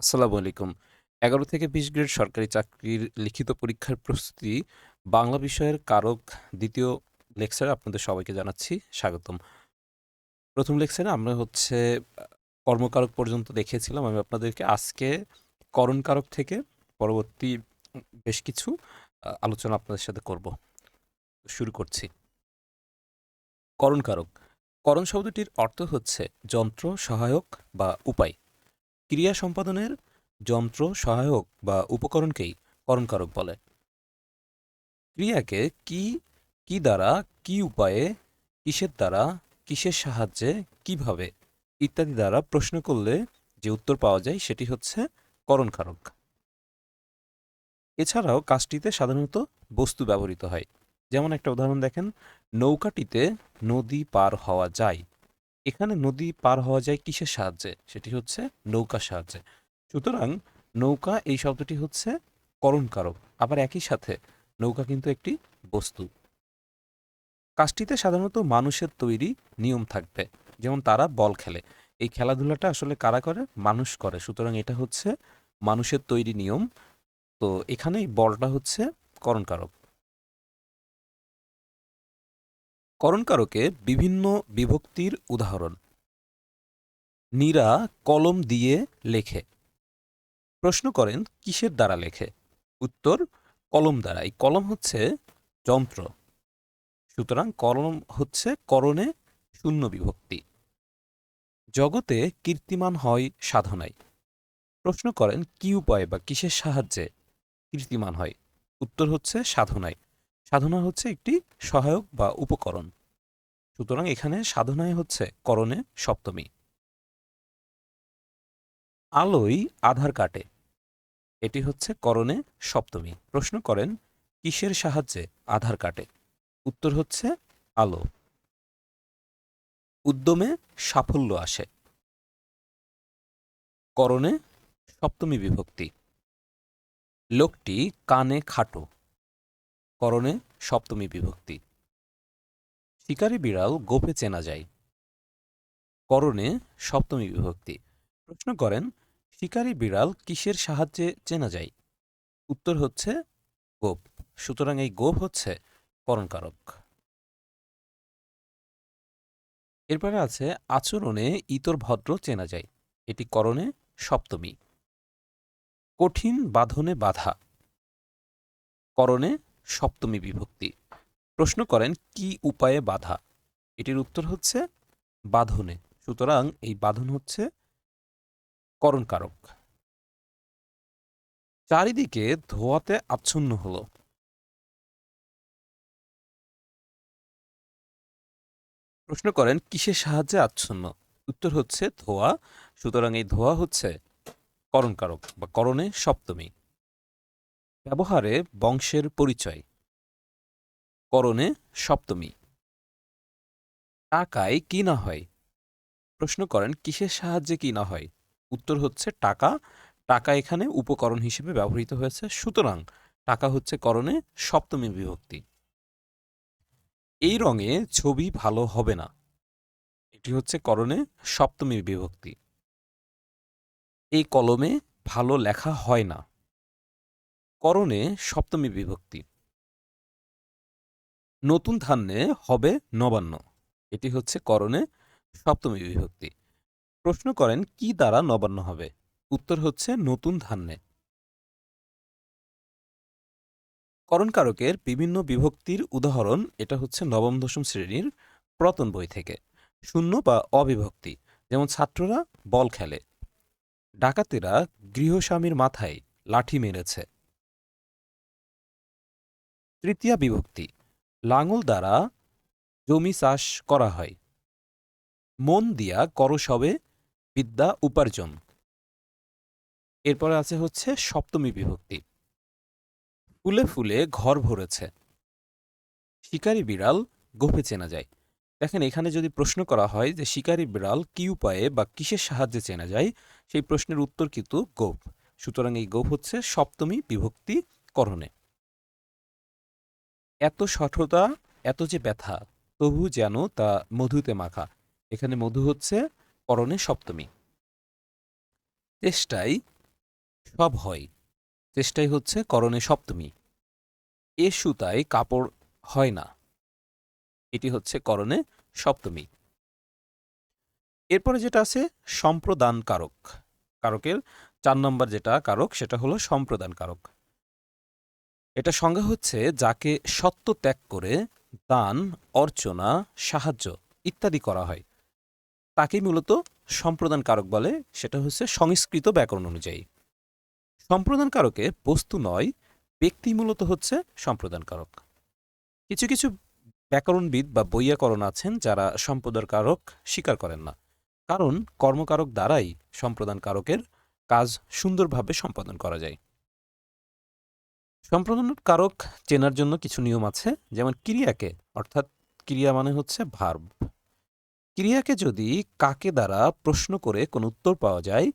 আসসালামু আলাইকুম। ১১ থেকে ২০ গ্রেড সরকারি চাকরির লিখিত পরীক্ষার প্রস্তুতি বাংলা বিষয়ের কারক ২য় লেকচারে আপনাদের সবাইকে জানাচ্ছি স্বাগতম। ১ম লেকচারে আমরা আ কর্মকারক পর্যন্ত দেখিয়েছিলাম। আমি আপনাদেরকে আজকে করণকারক থেকে পরবর্তী বেশ কিছু আলোচনা আপনাদের সাথে করব। শুরু করছি। করণকারক। করণ শব্দটির অর্থ হচ্ছে যন্ত্র, সহায়ক বা উপায়। ক্রিয়া সম্পাদনের যন্ত্র, সহায়ক বা উপকরণকেই করণকারক বলে। ক্রিয়াকে কি, কি দ্বারা, কি উপায়ে, কিসের দ্বারা, কিসের সাহায্যে, কিভাবে ইত্যাদি দ্বারা প্রশ্ন করলে যে উত্তর পাওয়া যায় সেটি হচ্ছে করণকারক। এছাড়াও কাজটিতে সাধারণত বস্তু ব্যবহৃত হয়। যেমন একটা উদাহরণ দেখেন, নৌকাটিতে নদী পার হওয়া যায়। এখানে নদী পার হওয়া যায় কিসের সাহায্যে? সেটি হচ্ছে নৌকার সাহায্যে। সুতরাং নৌকা এই শব্দটি হচ্ছে করণকারক। আবার একই সাথে নৌকা কিন্তু একটি বস্তু। কাজটিতে সাধারণত মানুষের তৈরি নিয়ম থাকবে। যেমন তারা বল খেলে। এই খেলাধুলাটা আসলে কারা করে? মানুষ করে। সুতরাং এটা হচ্ছে মানুষের তৈরি নিয়ম। তো এখানে এই বলটা হচ্ছে করণকারক। করণকারকে বিভিন্ন বিভক্তির উদাহরণ: নীরা কলম দিয়ে লেখে। প্রশ্ন করেন কিসের দ্বারা লেখে? উত্তর কলম দ্বারা। এই কলম হচ্ছে যন্ত্র। সুতরাং কলম হচ্ছে করণে শূন্য বিভক্তি। জগতে কীর্তিমান হয় সাধনায়। প্রশ্ন করেন কি উপায়ে বা কিসের সাহায্যে কীর্তিমান হয়? উত্তর হচ্ছে সাধনায়। সাধনা হচ্ছে একটি সহায়ক বা উপকরণ। সুতরাং এখানে সাধনায় হচ্ছে করণে সপ্তমী। আলোয় আধার কাটে। এটি হচ্ছে করণে সপ্তমী। প্রশ্ন করেন কিসের সাহায্যে আধার কাটে? উত্তর হচ্ছে আলো। উদ্যমে সাফল্য আসে। করণে সপ্তমী বিভক্তি। লোকটি কানে খাটো। করণে সপ্তমী বিভক্তি। শিকারী বিড়াল গোপে চেনা যায়। করণে সপ্তমী বিভক্তি। প্রশ্ন করেন শিকারী বিড়াল কিসের সাহায্যে চেনা যায়? উত্তর হচ্ছে গোপ। সুতরাং এই গোপ হচ্ছে করণকারক। এরপরে আছে আচরণে ইতর ভদ্র চেনা যায়। এটি করণে সপ্তমী। কঠিন বাঁধনে বাধা। করণে সপ্তমী বিভক্তি। প্রশ্ন করেন কি উপায়ে বাধা? এটির উত্তর হচ্ছে বাঁধনে। সুতরাং এই বাঁধন হচ্ছে করণকারক। চারিদিকে ধোঁয়াতে আচ্ছন্ন হলো। প্রশ্ন করেন কিসের সাহায্যে আচ্ছন্ন? উত্তর হচ্ছে ধোঁয়া। সুতরাং এই ধোঁয়া হচ্ছে করণকারক বা করণে সপ্তমী। ব্যবহারে বংশের পরিচয়। করণে সপ্তমী। টাকায় কি না হয়? প্রশ্ন করেন কিসের সাহায্যে কি না হয়? উত্তর হচ্ছে টাকা। টাকা এখানে উপকরণ হিসেবে ব্যবহৃত হয়েছে। সুতরাং টাকা হচ্ছে করণে সপ্তমী বিভক্তি। এই রঙে ছবি ভালো হবে না। এটি হচ্ছে করণে সপ্তমী বিভক্তি। এই কলমে ভালো লেখা হয় না। করণে সপ্তমী বিভক্তি। নতুন ধান্যে হবে নবান্ন। এটি হচ্ছে করণে সপ্তমী বিভক্তি। প্রশ্ন করেন কি দ্বারা নবান্ন হবে? উত্তর হচ্ছে নতুন ধান্যে। করণকারকের বিভিন্ন বিভক্তির উদাহরণ এটা হচ্ছে নবম দশম শ্রেণীর প্রথম বই থেকে। শূন্য বা অবিভক্তি, যেমন ছাত্ররা বল খেলে। ডাকাতেরা গৃহস্বামীর মাথায় লাঠি মেরেছে। তৃতীয়া বিভক্তি, লাঙল দ্বারা জমি চাষ করা হয়। মন দিয়া করসবে বিদ্যা উপার্জন। এরপরে আছে হচ্ছে সপ্তমী বিভক্তি, ফুলে ফুলে ঘর ভরেছে। শিকারী বিড়াল গোফে চেনা যায়। দেখেন এখানে যদি প্রশ্ন করা হয় যে শিকারী বিড়াল কি উপায়ে বা কিসের সাহায্যে চেনা যায়, সেই প্রশ্নের উত্তর কিন্তু গোপ। সুতরাং এই গোপ হচ্ছে সপ্তমী বিভক্তি করণে। এত সঠতা, এত যে ব্যথা, তবু যেন তা মধুতে মাখা। এখানে মধু হচ্ছে করণে সপ্তমী। চেষ্টায় সব হয়, চেষ্টাই হচ্ছে করণে সপ্তমী। এ সুতায় কাপড় হয় না, এটি হচ্ছে করণে সপ্তমী। এরপরে যেটা আছে সম্প্রদান কারক। কারকের ৪ নম্বর যেটা কারক সেটা হলো সম্প্রদান কারক। এটা সংজ্ঞা হচ্ছে যাকে সত্য ত্যাগ করে দান, অর্চনা, সাহায্য ইত্যাদি করা হয় তাকেই মূলত সম্প্রদান কারক বলে। সেটা হচ্ছে সংস্কৃত ব্যাকরণ অনুযায়ী। সম্প্রদান কারকে বস্তু নয়, ব্যক্তি মূলত হচ্ছে সম্প্রদান কারক। কিছু কিছু ব্যাকরণবিদ বা বৈয়াকরণ আছেন যারা সম্প্রদান কারক স্বীকার করেন না, কারণ কর্মকারক দ্বারাই সম্প্রদান কারকের কাজ সুন্দরভাবে সম্পাদন করা যায়। সম্প্রদান কারক চেনার জন্য কিছু নিয়ম আছে, যেমন ক্রিয়াকে, অর্থাৎ ক্রিয়া মানে হচ্ছে ভার্ব। ক্রিয়াকে যদি কাকে দ্বারা প্রশ্ন করে কোনো উত্তর পাওয়া যায়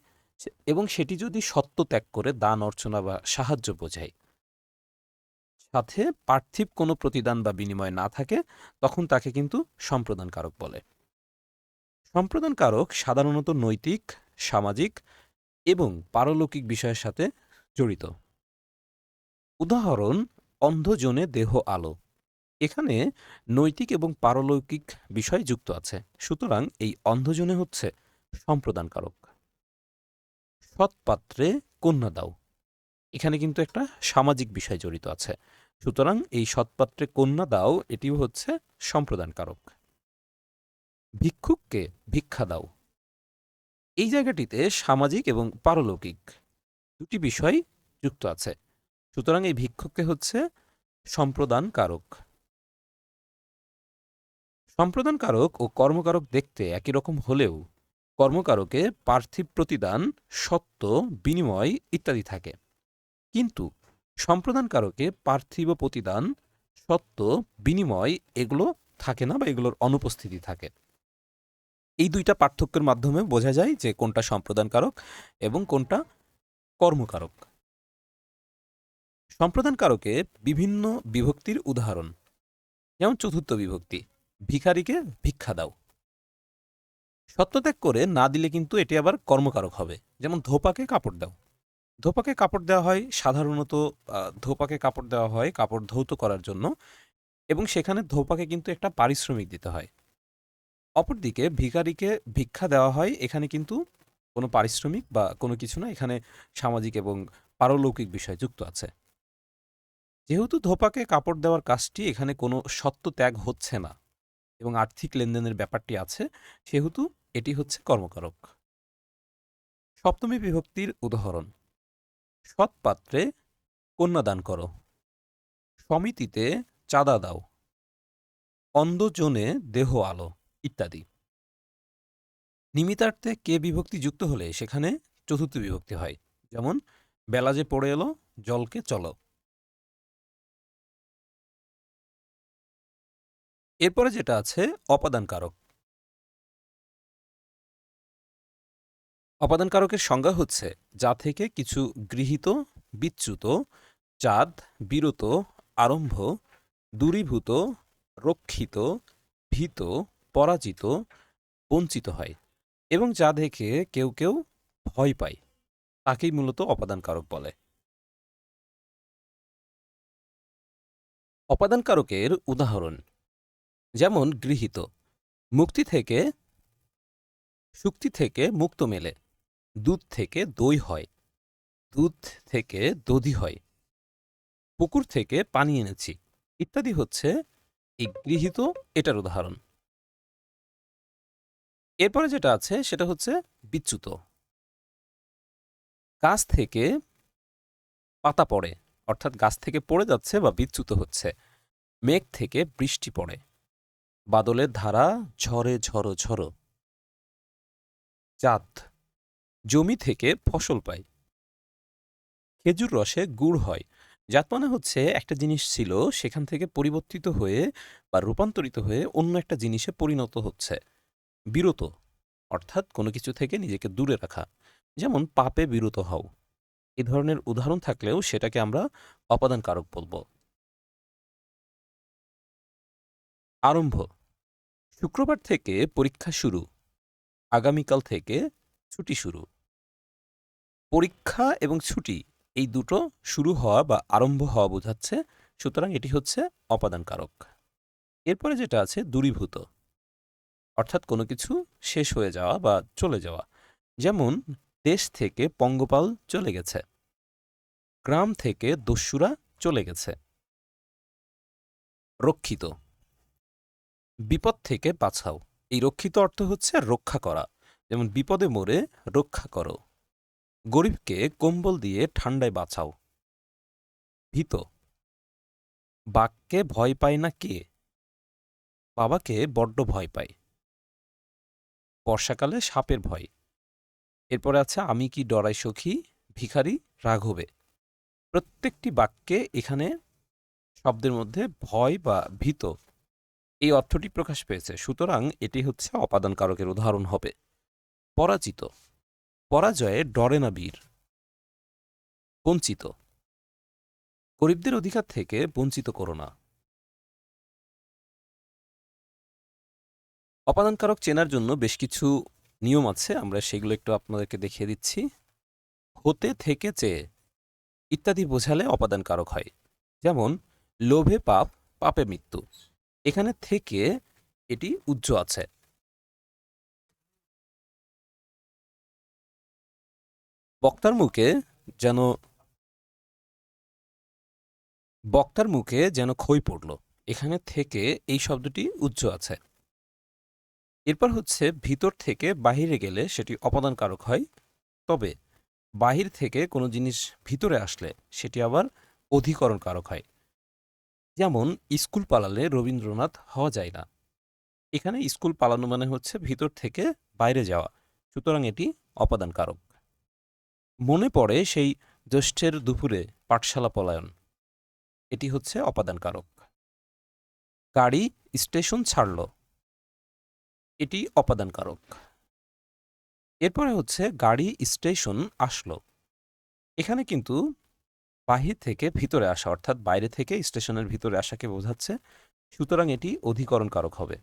এবং সেটি যদি সত্য ত্যাগ করে দান, অর্চনা বা সাহায্য বোঝায়, সাথে পার্থিব কোনো প্রতিদান বা বিনিময় না থাকে, তখন তাকে কিন্তু সম্প্রদান কারক বলে। সম্প্রদান কারক সাধারণত নৈতিক, সামাজিক এবং পারলৌকিক বিষয়ের সাথে জড়িত। উদাহরণ, অন্ধজনে দেহ আলো। এখানে নৈতিক এবং পারলৌকিক বিষয় যুক্ত আছে, সুতরাং এই অন্ধজনে হচ্ছে সম্প্রদান কারক। সৎপাত্রে কন্যা দাও, এখানে কিন্তু একটা সামাজিক বিষয় জড়িত আছে, সুতরাং এই সৎপাত্রে কন্যা দাও এটিও হচ্ছে সম্প্রদান কারক। ভিক্ষুককে ভিক্ষা দাও, এই জায়গাটিতে সামাজিক এবং পারলৌকিক দুটি বিষয় যুক্ত আছে, সুতরাং এই ভিক্ষুককে হচ্ছে সম্প্রদান কারক। সম্প্রদান কারক ও কর্মকারক দেখতে একই রকম হলেও কর্মকারকে পার্থিব প্রতিদান, সত্য, বিনিময় ইত্যাদি থাকে, কিন্তু সম্প্রদান কারকে পার্থিব প্রতিদান, সত্য, বিনিময় এগুলো থাকে না বা এগুলোর অনুপস্থিতি থাকে। এই দুইটা পার্থক্যের মাধ্যমে বোঝা যায় যে কোনটা সম্প্রদান কারক এবং কোনটা কর্মকারক। সম্প্রদান কারকে বিভিন্ন বিভক্তির উদাহরণ, যেমন চতুর্থ বিভক্তি, ভিখারিকে ভিক্ষা দাও। সত্যত্যাগ করে না দিলে কিন্তু এটি আবার কর্মকারক হবে, যেমন ধোপাকে কাপড় দাও। ধোপাকে কাপড় দেওয়া হয় সাধারণত, ধোপাকে কাপড় দেওয়া হয় কাপড় ধৌত করার জন্য, এবং সেখানে ধোপাকে কিন্তু একটা পারিশ্রমিক দিতে হয়। অপরদিকে ভিখারিকে ভিক্ষা দেওয়া হয়, এখানে কিন্তু কোনো পারিশ্রমিক বা কোনো কিছু না, এখানে সামাজিক এবং পারলৌকিক বিষয় যুক্ত আছে। যেহেতু ধোপাকে কাপড় দেওয়ার কাজটি এখানে কোনো সত্য ত্যাগ হচ্ছে না এবং আর্থিক লেনদেনের ব্যাপারটি আছে, সেহেতু এটি হচ্ছে কর্মকারক। সপ্তমী বিভক্তির উদাহরণ, সৎ পাত্রে কন্যাদান করো, সমিতিতে চাঁদা দাও, অন্ধজনে দেহ আলো ইত্যাদি। নিমিত্তার্থে কে বিভক্তি যুক্ত হলে সেখানে চতুর্থ বিভক্তি হয়, যেমন বেলা যে পড়ে এলো, জলকে চলো। এরপরে যেটা আছে অপাদান কারক। অপাদান কারকের সংজ্ঞা হচ্ছে যা থেকে কিছু গৃহীত, বিচ্যুত, চাঁদ, বিরত, আরম্ভ, দূরীভূত, রক্ষিত, ভীত, পরাজিত, বঞ্চিত হয় এবং যা দেখে কেউ কেউ ভয় পায়, তাকেই মূলত অপাদান কারক বলে। অপাদান কারকের উদাহরণ, যেমন গৃহীত, মুক্তি থেকে শুক্তি থেকে মুক্ত মেলে, দুধ থেকে দই হয়, দুধ থেকে দধি হয়, পুকুর থেকে পানি এনেছি ইত্যাদি হচ্ছে এই গৃহীত এটার উদাহরণ। এরপরে যেটা আছে সেটা হচ্ছে বিচ্যুত। গাছ থেকে পাতা পড়ে, অর্থাৎ গাছ থেকে পড়ে যাচ্ছে বা বিচ্যুত হচ্ছে। মেঘ থেকে বৃষ্টি পড়ে, বাদলের ধারা ঝরে ঝরো ঝরো। চাঁদ, জমি থেকে ফসল পায়, খেজুর রসে গুড় হয়। জাত মানে হচ্ছে একটা জিনিস ছিল সেখান থেকে পরিবর্তিত হয়ে বা রূপান্তরিত হয়ে অন্য একটা জিনিসে পরিণত হচ্ছে। বিরত, অর্থাৎ কোনো কিছু থেকে নিজেকে দূরে রাখা, যেমন পাপে বিরত হও। এ ধরনের উদাহরণ থাকলেও সেটাকে আমরা অপাদান কারক বলবো। আরম্ভ, শুক্রবার থেকে পরীক্ষা শুরু, আগামীকাল থেকে ছুটি শুরু। পরীক্ষা এবং ছুটি এই দুটো শুরু হওয়া বা আরম্ভ হওয়া বোঝাচ্ছে, সুতরাং এটি হচ্ছে অপাদান কারক। এরপরে যেটা আছে দূরীভূত, অর্থাৎ কোনো কিছু শেষ হয়ে যাওয়া বা চলে যাওয়া। যেমন দেশ থেকে পঙ্গপাল চলে গেছে, গ্রাম থেকে দস্যুরা চলে গেছে। রক্ষিত, বিপদ থেকে বাঁচাও। এই রক্ষিত অর্থ হচ্ছে রক্ষা করা, যেমন বিপদে মোরে রক্ষা করো। গরিবকে কম্বল দিয়ে ঠান্ডায় বাঁচাও। ভীত, বাঘকে ভয় পায় না কে? বাবাকে বড্ড ভয় পায়। বর্ষাকালে সাপের ভয়। এরপরে আছে আমি কি ডরাই সখী, ভিখারি রাঘবে। প্রত্যেকটি বাক্যে এখানে শব্দের মধ্যে ভয় বা ভীত এই অর্থটি প্রকাশ পেয়েছে, সুতরাং এটি হচ্ছে অপাদান কারকের উদাহরণ হবে। পরাজিত, পরাজয়ে ডরে না বীর। বঞ্চিত, গরিবদের অধিকার থেকে বঞ্চিত করো না। অপাদান কারক চেনার জন্য বেশ কিছু নিয়ম আছে, আমরা সেগুলো একটু আপনাদেরকে দেখিয়ে দিচ্ছি। হতে থেকে চেয়ে ইত্যাদি বোঝালে অপাদান কারক হয়। যেমন লোভে পাপ, পাপে মৃত্যু। এখানে থেকে এটি উজ্জ আছে। বক্তার মুখে যেন বক্তার মুখে যেন খই পড়ল, এখানে থেকে এই শব্দটি উজ্জ আছে। এরপর হচ্ছে ভিতর থেকে বাহিরে গেলে সেটি অপাদান কারক হয়, তবে বাহির থেকে কোনো জিনিস ভিতরে আসলে সেটি আবার অধিকরণ কারক হয়। যেমন স্কুল পালালে রবীন্দ্রনাথ হওয়া যায় না, এখানে স্কুল পালানো মানে হচ্ছে ভিতর থেকে বাইরে যাওয়া, সুতরাং এটি অপাদান কারক। মনে পড়ে সেই জ্যৈষ্ঠের দুপুরে পাঠশালা পলায়ন, এটি হচ্ছে অপাদান কারক। গাড়ি স্টেশন ছাড়ল, এটি অপাদান কারক। এরপরে হচ্ছে গাড়ি স্টেশন আসলো, এখানে কিন্তু বাহির থেকে ভিতরে আসা অর্থাৎ বাইরে থেকে স্টেশনের ভিতরে আসাকে বোঝাচ্ছে, সুতরাং এটি অধিকরণ কারক হবে।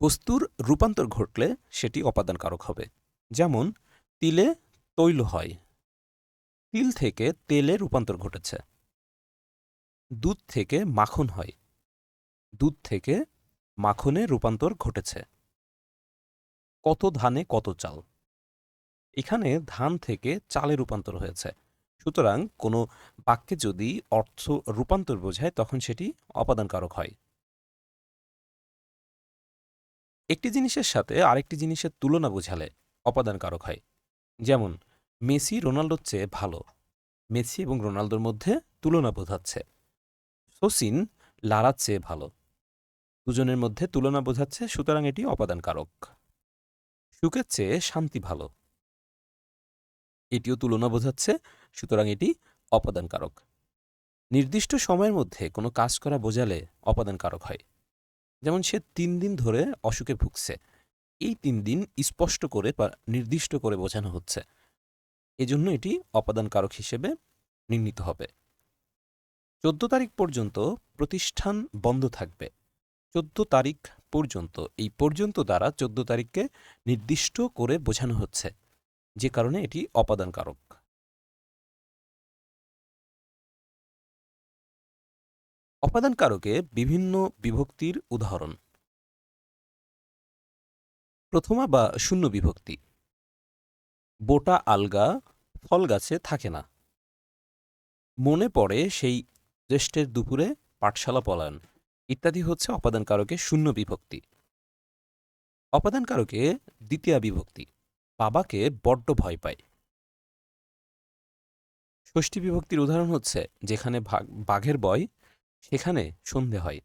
বস্তুর রূপান্তর ঘটলে সেটি অপাদান কারক হবে। যেমন তিলে তৈল হয়, তিল থেকে তেলে রূপান্তর ঘটেছে। দুধ থেকে মাখন হয়, দুধ থেকে মাখনে রূপান্তর ঘটেছে। কত ধানে কত চাল, এখানে ধান থেকে চালে রূপান্তর হয়েছে, সুতরাং কোনো বাক্যে যদি অর্থ রূপান্তর বোঝায় তখন সেটি অপাদান কারক হয়। একটি জিনিসের সাথে আরেকটি জিনিসের তুলনা বোঝালে অপাদান কারক হয়। যেমন মেসি রোনাল্ডোর চেয়ে ভালো, মেসি এবং রোনালদোর মধ্যে তুলনা বোঝাচ্ছে। শচীন লারার চেয়ে ভালো, দুজনের মধ্যে তুলনা বোঝাচ্ছে, সুতরাং এটি অপাদান কারক। সুখের চেয়ে শান্তি ভালো, এটিও তুলনা বোঝাচ্ছে, সুতরাং এটি অপাদান কারক। নির্দিষ্ট সময়ের মধ্যে কোনো কাজ করা বোঝালে অপাদান কারক হয়। যেমন সে 3 দিন ধরে অসুখে ভুগছে, এই 3 দিন স্পষ্ট করে বা নির্দিষ্ট করে বোঝানো হচ্ছে, এজন্য এটি অপাদান কারক হিসেবে নির্ণীত হবে। 14 তারিখ পর্যন্ত প্রতিষ্ঠান বন্ধ থাকবে। 14 তারিখ পর্যন্ত, এই পর্যন্ত দ্বারা 14 তারিখকে নির্দিষ্ট করে বোঝানো হচ্ছে, যে কারণে এটি অপাদান কারক। অপাদান কারকে বিভিন্ন বিভক্তির উদাহরণ। প্রথমা বা শূন্য বিভক্তি, বোটা আলগা ফল গাছে থাকে না। মনে পড়ে সেই জ্যৈষ্ঠের দুপুরে পাঠশালা পলায়ন, ইত্যাদি হচ্ছে অপাদান কারকে শূন্য বিভক্তি। অপাদান কারকে দ্বিতীয়া বিভক্তি, বাবাকে বড্ড ভয় পায়। ষষ্ঠী বিভক্তির উদাহরণ হচ্ছে যেখানে বাঘের ভয় সেখানে সন্ধে হয়।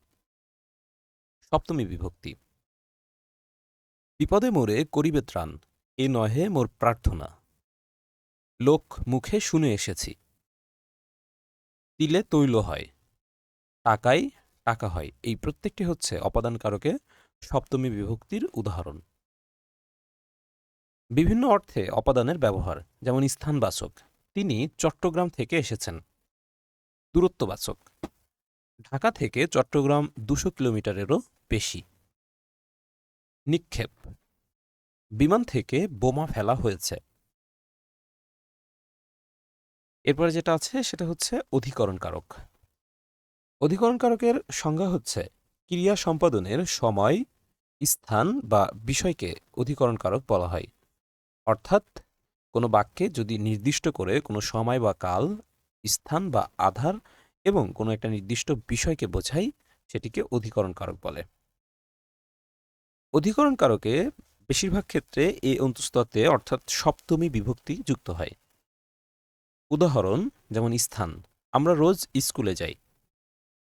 সপ্তমী বিভক্তি, বিপদে মোরে করিবে ত্রাণ, এ নহে মোর প্রার্থনা। লোক মুখে শুনে এসেছি। তিলে তৈল হয়, টাকায় টাকা হয়, এই প্রত্যেকটি হচ্ছে অপাদান কারকে সপ্তমী বিভক্তির উদাহরণ। বিভিন্ন অর্থে অপাদানের ব্যবহার, যেমন স্থানবাচক, তিনি চট্টগ্রাম থেকে এসেছেন। দূরত্ববাচক, ঢাকা থেকে চট্টগ্রাম 200 কিলোমিটারেরও বেশি। নিক্ষেপ, বিমান থেকে বোমা ফেলা হয়েছে। এরপরে যেটা আছে সেটা হচ্ছে অধিকরণ কারক। অধিকরণ কারকের সংজ্ঞা হচ্ছে ক্রিয়া সম্পাদনের সময়, স্থান বা বিষয়কে অধিকরণ কারক বলা হয়। অর্থাৎ কোনো বাক্যে যদি নির্দিষ্ট করে কোনো সময় বা কাল, স্থান বা আধার এবং কোনো একটা নির্দিষ্ট বিষয়কে বোঝায়, সেটিকে অধিকরণ কারক বলে। অধিকরণ কারকে বেশিরভাগ ক্ষেত্রে এ অন্তস্ততে অর্থাৎ সপ্তমী বিভক্তি যুক্ত হয়। উদাহরণ যেমন স্থান, আমরা রোজ স্কুলে যাই।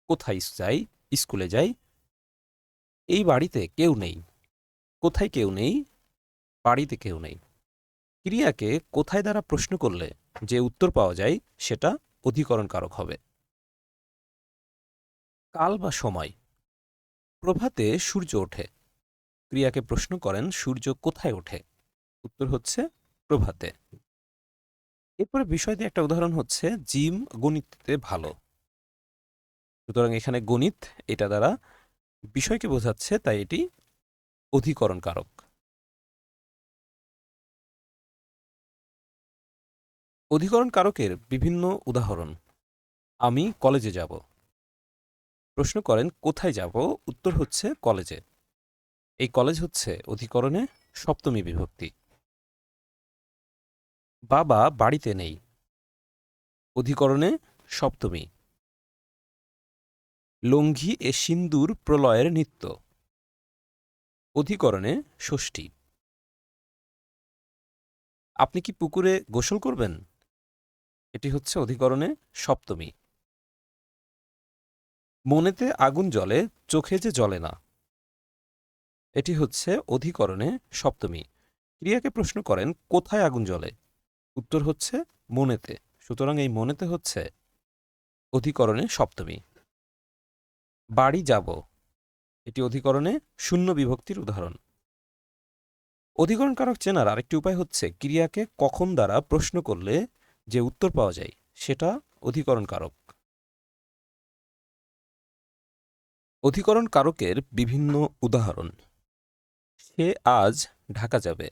কোথায় যাই? স্কুলে যাই। এই বাড়িতে কেউ নেই। কোথায় কেউ নেই? বাড়িতে কেউ নেই। ক্রিয়াকে কোথায় দ্বারা প্রশ্ন করলে যে উত্তর পাওয়া যায় সেটা অধিকরণ কারক হবে। কাল বা সময়, প্রভাতে সূর্য ওঠে। ক্রিয়াকে প্রশ্ন করেন সূর্য কোথায় ওঠে? উত্তর হচ্ছে প্রভাতে। এরপরে বিষয় দিয়ে একটা উদাহরণ হচ্ছে জিম গণিতে ভালো। সুতরাং এখানে গণিত এটা দ্বারা বিষয়কে বোঝাচ্ছে, তাই এটি অধিকরণ কারক। অধিকরণ কারকের বিভিন্ন উদাহরণ: আমি কলেজে যাব। প্রশ্ন করেন কোথায় যাব? উত্তর হচ্ছে কলেজে। এই কলেজ হচ্ছে অধিকরণে সপ্তমী বিভক্তি। বাবা বাড়িতে নেই। অধিকরণে সপ্তমী। লঙ্ঘি এ সিন্দুর প্রলয়ের নিত্য। অধিকরণে ষষ্ঠী। আপনি কি পুকুরে গোসল করবেন? এটি হচ্ছে অধিকরণে সপ্তমী। মনেতে আগুন জ্বলে, চোখে যে জ্বলে না। এটি হচ্ছে অধিকরণে সপ্তমী। ক্রিয়াকে প্রশ্ন করেন কোথায় আগুন জ্বলে? উত্তর হচ্ছে মনেতে। সুতরাং এই মনেতে হচ্ছে অধিকরণে সপ্তমী। বাড়ি যাব, এটি অধিকরণে শূন্য বিভক্তির উদাহরণ। অধিকরণ কারক চেনার আরেকটি উপায় হচ্ছে ক্রিয়াকে কখন দ্বারা প্রশ্ন করলে যে উত্তর পাওয়া যায় সেটা অধিকরণ কারক। অধিকরণ কারকের বিভিন্ন উদাহরণ: সে আজ ঢাকা যাবে।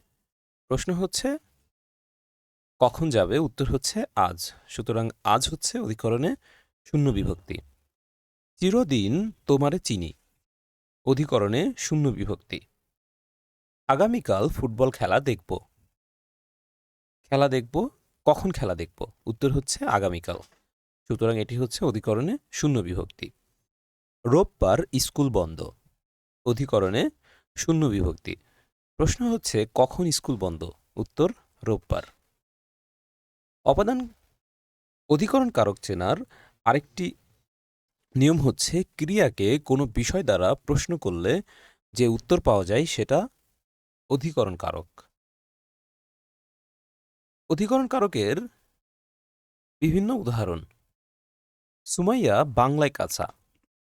প্রশ্ন হচ্ছে কখন যাবে? উত্তর হচ্ছে আজ। সুতরাং আজ হচ্ছে অধিকরণে শূন্য বিভক্তি। চিরদিন তোমারে চিনি। অধিকরণে শূন্য বিভক্তি। আগামীকাল ফুটবল খেলা দেখব। খেলা দেখব, কখন খেলা দেখব? উত্তর হচ্ছে আগামীকাল। সুতরাং এটি হচ্ছে অধিকরণে শূন্য বিভক্তি। রোববার স্কুল বন্ধ। অধিকরণে শূন্য বিভক্তি। প্রশ্ন হচ্ছে কখন স্কুল বন্ধ? উত্তর রোববার। অপাদান অধিকরণ কারক চেনার আরেকটি নিয়ম হচ্ছে ক্রিয়াকে কোনো বিষয় দ্বারা প্রশ্ন করলে যে উত্তর পাওয়া যায় সেটা অধিকরণ কারক। অধিকরণ কারকের বিভিন্ন উদাহরণ: সুমাইয়া বাংলায় কাঁচা।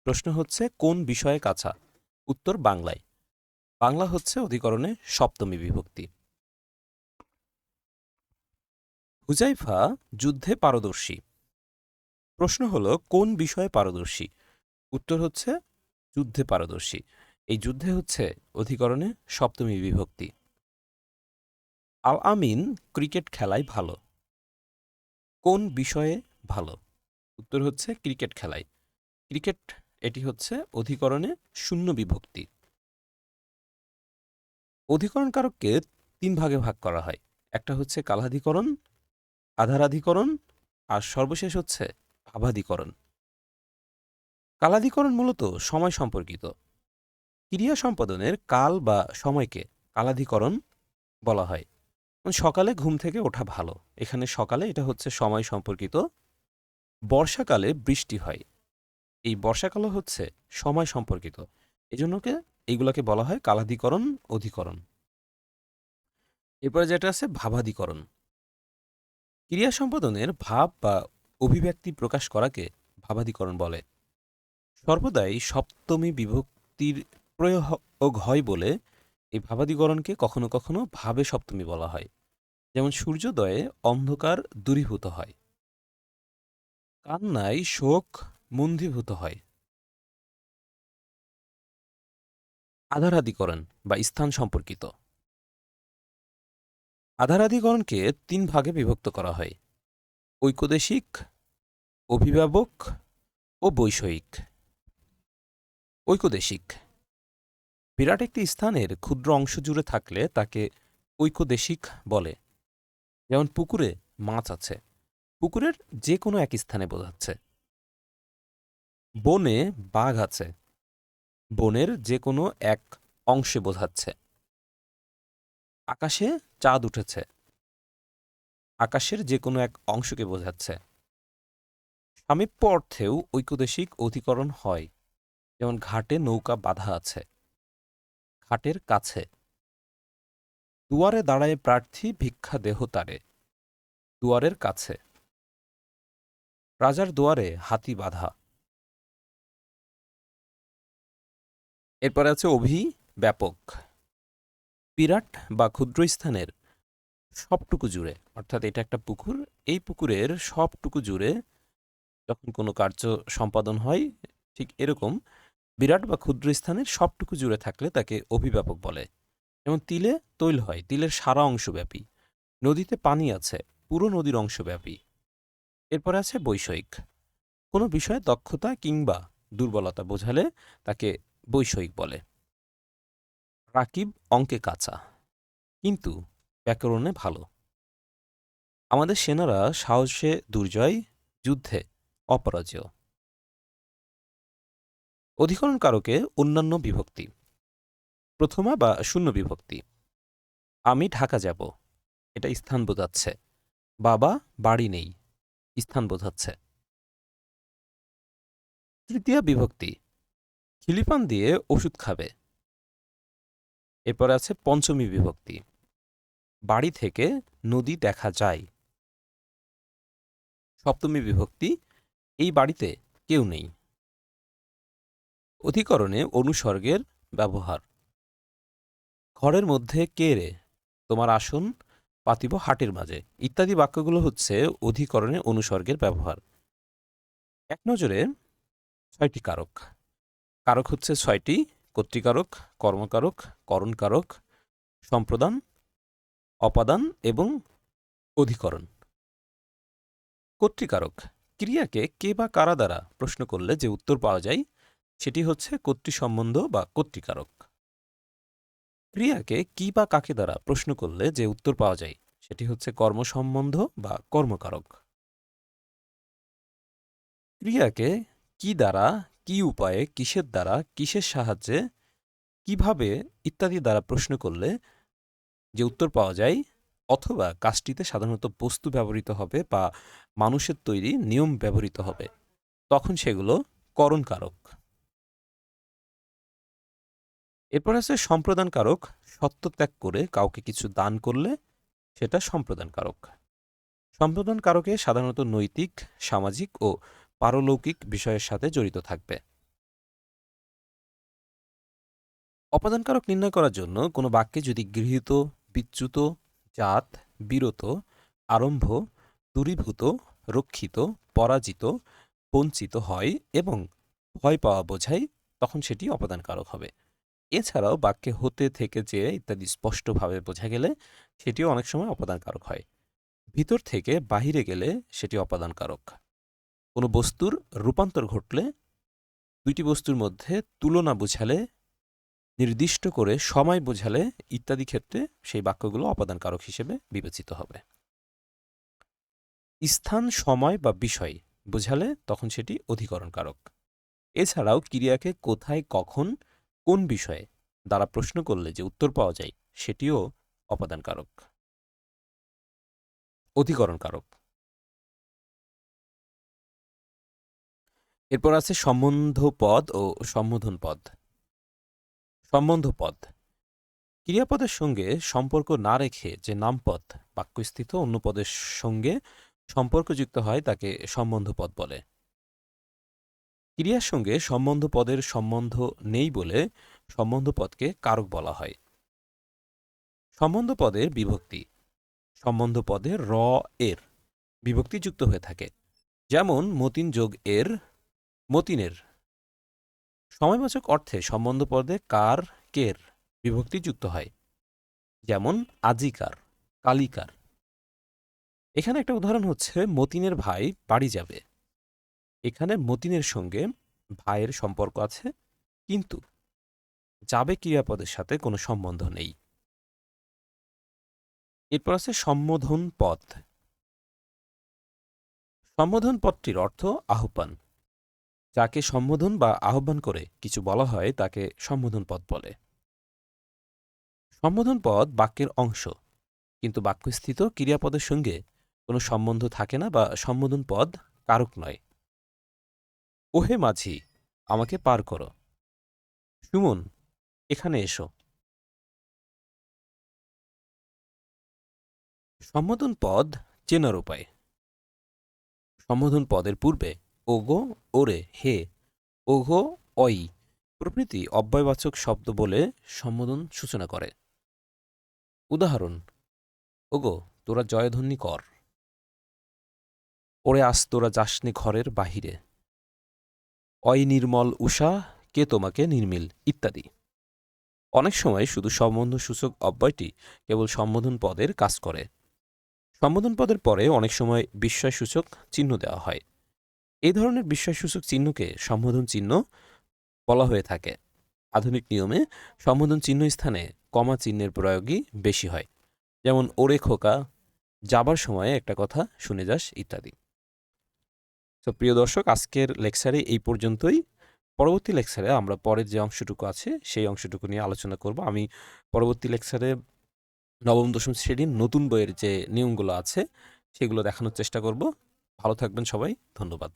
প্রশ্ন হচ্ছে কোন বিষয়ে কাঁচা? উত্তর বাংলায়। বাংলা হচ্ছে অধিকরণে সপ্তমী বিভক্তি। হুজাইফা যুদ্ধে পারদর্শী। প্রশ্ন হলো কোন বিষয়ে পারদর্শী? উত্তর হচ্ছে যুদ্ধে পারদর্শী। এই যুদ্ধে হচ্ছে অধিকরণে সপ্তমী বিভক্তি। আল আমিন ক্রিকেট খেলায় ভালো। কোন বিষয়ে ভালো? উত্তর হচ্ছে ক্রিকেট খেলায়। ক্রিকেট এটি হচ্ছে অধিকরণে শূন্য বিভক্তি। অধিকরণ কারককে তিন ভাগে ভাগ করা হয়। একটা হচ্ছে কালাধিকরণ, আধারাধিকরণ আর সর্বশেষ হচ্ছে ভাবাধিকরণ। কালাধিকরণ মূলত সময় সম্পর্কিত। ক্রিয়া সম্পাদনের কাল বা সময়কে কালাধিকরণ বলা হয়। সকালে ঘুম থেকে ওঠা ভালো, এখানে সকালে এটা হচ্ছে সময় সম্পর্কিত। বর্ষাকালে বৃষ্টি হয়, এই বর্ষাকালও হচ্ছে সময় সম্পর্কিত। এজন্যকে এইগুলোকে বলা হয় কালাধিকরণ, অধিকরণ। এরপরে যেটা আছে ভাবাধিকরণ। ক্রিয়া সম্পাদনের ভাব বা অভিব্যক্তি প্রকাশ করাকে ভাবাধিকরণ বলে। সর্বদাই সপ্তমী বিভক্তির প্রয়োগ হয় বলে এই ভাবাধিকরণকে কখনো কখনো ভাবে সপ্তমী বলা হয়। যেমন সূর্যোদয়ে অন্ধকার দূরীভূত হয়, কান্নায় শোক মন্দীভূত হয়। আধারাধিকরণ বা স্থান সম্পর্কিত। আধারাধিকরণকে তিন ভাগে বিভক্ত করা হয়: ঐকদেশিক, অভিভাবক ও বৈষয়িক। ঐকদেশিক বিরাট একটি স্থানের ক্ষুদ্র অংশ জুড়ে থাকলে তাকে ঐকদেশিক বলে। যেমন পুকুরে মাছ আছে, পুকুরের যে কোনো এক স্থানে বোঝাচ্ছে। বনে বাঘ আছে, বনের যে কোনো এক অংশে বোঝাচ্ছে। আকাশে চাঁদ উঠেছে, আকাশের যে কোনো এক অংশকে বোঝাচ্ছে। সামীপ্য অর্থেও ঐকদেশিক অধিকরণ হয়। যেমন ঘাটে নৌকা বাঁধা আছে, ঘাটের কাছে। দুয়ারে দাঁড়ায় প্রার্থী ভিক্ষা দেহ তারে, দুয়ারের কাছে। রাজার দুয়ারে হাতি বাঁধা। এরপরে আছে অভিব্যাপক। বিরাট বা ক্ষুদ্র স্থানের সবটুকু জুড়ে, অর্থাৎ এটা একটা পুকুর, এই পুকুরের সবটুকু জুড়ে যখন কোনো কার্য সম্পাদন হয়, ঠিক এরকম বিরাট বা ক্ষুদ্র স্থানের সবটুকু জুড়ে থাকলে তাকে অভিব্যাপক বলে। যেমন তিলে তৈল হয়, তিলের সারা অংশব্যাপী। নদীতে পানি আছে, পুরো নদীর অংশব্যাপী। এরপরে আছে বৈষয়িক। কোনো বিষয়ে দক্ষতা কিংবা দুর্বলতা বোঝালে তাকে বৈষয়িক বলে। রাকিব অঙ্কে কাঁচা, কিন্তু ব্যাকরণে ভালো। আমাদের সেনারা সাহসে দুর্জয়, যুদ্ধে অপরাজেয়। অধিকরণ কারকে অন্যান্য বিভক্তি। প্রথমা বা শূন্য বিভক্তি। আমি ঢাকা যাব, এটা স্থান বোঝাচ্ছে। বাবা বাড়ি নেই, স্থান বোঝাচ্ছে। তৃতীয়া বিভক্তি। খিলিপান দিয়ে ওষুধ খাবে। এরপরে আছে পঞ্চমী বিভক্তি। বাড়ি থেকে নদী দেখা যায়। সপ্তমী বিভক্তি। এই বাড়িতে কেউ নেই। অধিকরণে অনুসর্গের ব্যবহার। ঘরের মধ্যে কে রে, তোমার আসন পাতিব হাটের মাঝে, ইত্যাদি বাক্যগুলো হচ্ছে অধিকরণে অনুসর্গের ব্যবহার। এক নজরে ৬টি কারক। কারক হচ্ছে ৬টি: কর্তৃকারক, কর্মকারক, করণকারক, সম্প্রদান, অপাদান এবং অধিকরণ। কর্তৃকারক ক্রিয়াকে কে বা কারা দ্বারা প্রশ্ন করলে যে উত্তর পাওয়া যায় সেটি হচ্ছে কর্তৃসম্বন্ধ বা কর্তৃকারক। ক্রিয়াকে কি বা কাকে দ্বারা প্রশ্ন করলে যে উত্তর পাওয়া যায় সেটি হচ্ছে কর্মসম্বন্ধ বা কর্মকারক। ক্রিয়াকে কি দ্বারা, কি উপায়ে, কিসের দ্বারা, কিসের সাহায্যে, কিভাবে ইত্যাদি দ্বারা প্রশ্ন করলে যে উত্তর পাওয়া যায়, অথবা কাজটিতে সাধারণত বস্তু ব্যবহৃত হবে বা মানুষের তৈরি নিয়ম ব্যবহৃত হবে, তখন সেগুলো করণকারক। এরপর আছে সম্প্রদানকারক। সত্য ত্যাগ করে কাউকে কিছু দান করলে সেটা সম্প্রদানকারক। সম্প্রদানকারকে সাধারণত নৈতিক, সামাজিক ও পারলৌকিক বিষয়ের সাথে জড়িত থাকবে। অপাদানকারক নির্ণয় করার জন্য কোনো বাক্যে যদি গৃহীত, বিচ্যুত, জাত, বিরত, আরম্ভ, দূরীভূত, রক্ষিত, পরাজিত, বঞ্চিত হয় এবং ভয় পাওয়া বোঝায়, তখন সেটি অপাদানকারক হবে। এছাড়াও বাক্যে হতে, থেকে, যে ইত্যাদি স্পষ্টভাবে বোঝা গেলে সেটিও অনেক সময় অপাদানকারক হয়। ভিতর থেকে বাহিরে গেলে সেটি অপাদানকারক। কোনো বস্তুর রূপান্তর ঘটলে, দুইটি বস্তুর মধ্যে তুলনা বোঝালে, নির্দিষ্ট করে সময় বোঝালে ইত্যাদি ক্ষেত্রে সেই বাক্যগুলো অপাদানকারক হিসেবে বিবেচিত হবে। স্থান, সময় বা বিষয় বোঝালে তখন সেটি অধিকরণকারক। এছাড়াও ক্রিয়াকে কোথায়, কখন, কোন বিষয়ে দ্বারা প্রশ্ন করলে যে উত্তর পাওয়া যায় সেটিও অপাদানকারক, অধিকরণকারক। এরপর আছে সম্বন্ধ পদ ও সম্বোধন পদ। সম্বন্ধ পদ ক্রিয়াপদের সঙ্গে সম্পর্ক না রেখে যে নামপদ বাক্যস্থিত অন্য পদের সঙ্গে সম্পর্কযুক্ত হয় তাকে সম্বন্ধ পদ বলে। ক্রিয়ার সঙ্গে সম্বন্ধ পদের সম্বন্ধ নেই বলে সম্বন্ধ পদকে কারক বলা হয়। সম্বন্ধ পদের বিভক্তি। সম্বন্ধ পদে র এর বিভক্তি যুক্ত হয়ে থাকে। যেমন মতিন যোগ এর, মতিনের। সময়বাচক অর্থে সম্বন্ধ পদে কার, কের বিভক্তি যুক্ত হয়। যেমন আজিকার, কালিকার। এখানে একটা উদাহরণ হচ্ছে মতিনের ভাই বাড়ি যাবে। এখানে মতিনের সঙ্গে ভাইয়ের সম্পর্ক আছে, কিন্তু যাবে ক্রিয়াপদের সাথে কোনো সম্বন্ধ নেই। এরপর আছে সম্বোধন পদ। সম্বোধন পদটির অর্থ আহ্বান। যাকে সম্বোধন বা আহ্বান করে কিছু বলা হয় তাকে সম্বোধন পদ বলে। সম্বোধন পদ বাক্যের অংশ, কিন্তু বাক্যস্থিত ক্রিয়াপদের সঙ্গে কোনো সম্বন্ধ থাকে না বা সম্বোধন পদ কারক নয়। ওহে মাঝি, আমাকে পার করো। সুমন, এখানে এসো। সম্বোধন পদ চেনার উপায়। সম্বোধন পদের পূর্বে ওগো, ওরে, হে, ওঘো, অই প্রভৃতি অব্যয়বাচক শব্দ বলে সম্বোধন সূচনা করে। উদাহরণ: ওগো, তোরা জয়ধ্বনি কর। ওরে আস তোরা যাসনে ঘরের বাহিরে। অয় নির্মল উষা, কে তোমাকে নির্মিল, ইত্যাদি। অনেক সময় শুধু সম্বন্ধসূচক অব্যয়টি কেবল সম্বোধন পদের কাজ করে। সম্বোধন পদের পরে অনেক সময় বিস্ময়সূচক চিহ্ন দেওয়া হয়। এই ধরনের বিস্ময়সূচক চিহ্নকে সম্বোধন চিহ্ন বলা হয়ে থাকে। আধুনিক নিয়মে সম্বোধন চিহ্ন স্থানে কমা চিহ্নের প্রয়োগই বেশি হয়, যেমন ওরে খোকা, যাবার সময় একটা কথা শুনে যাস, ইত্যাদি। তো প্রিয় দর্শক, আজকের লেকচারে এই পর্যন্তই। পরবর্তী লেকচারে আমরা পরের যে অংশটুকু আছে সেই অংশটুকু নিয়ে আলোচনা করব। আমি পরবর্তী লেকচারে নবম দশম শ্রেণীর নতুন বইয়ের যে নিয়মগুলো আছে সেগুলো দেখানোর চেষ্টা করব। ভালো থাকবেন সবাই, ধন্যবাদ।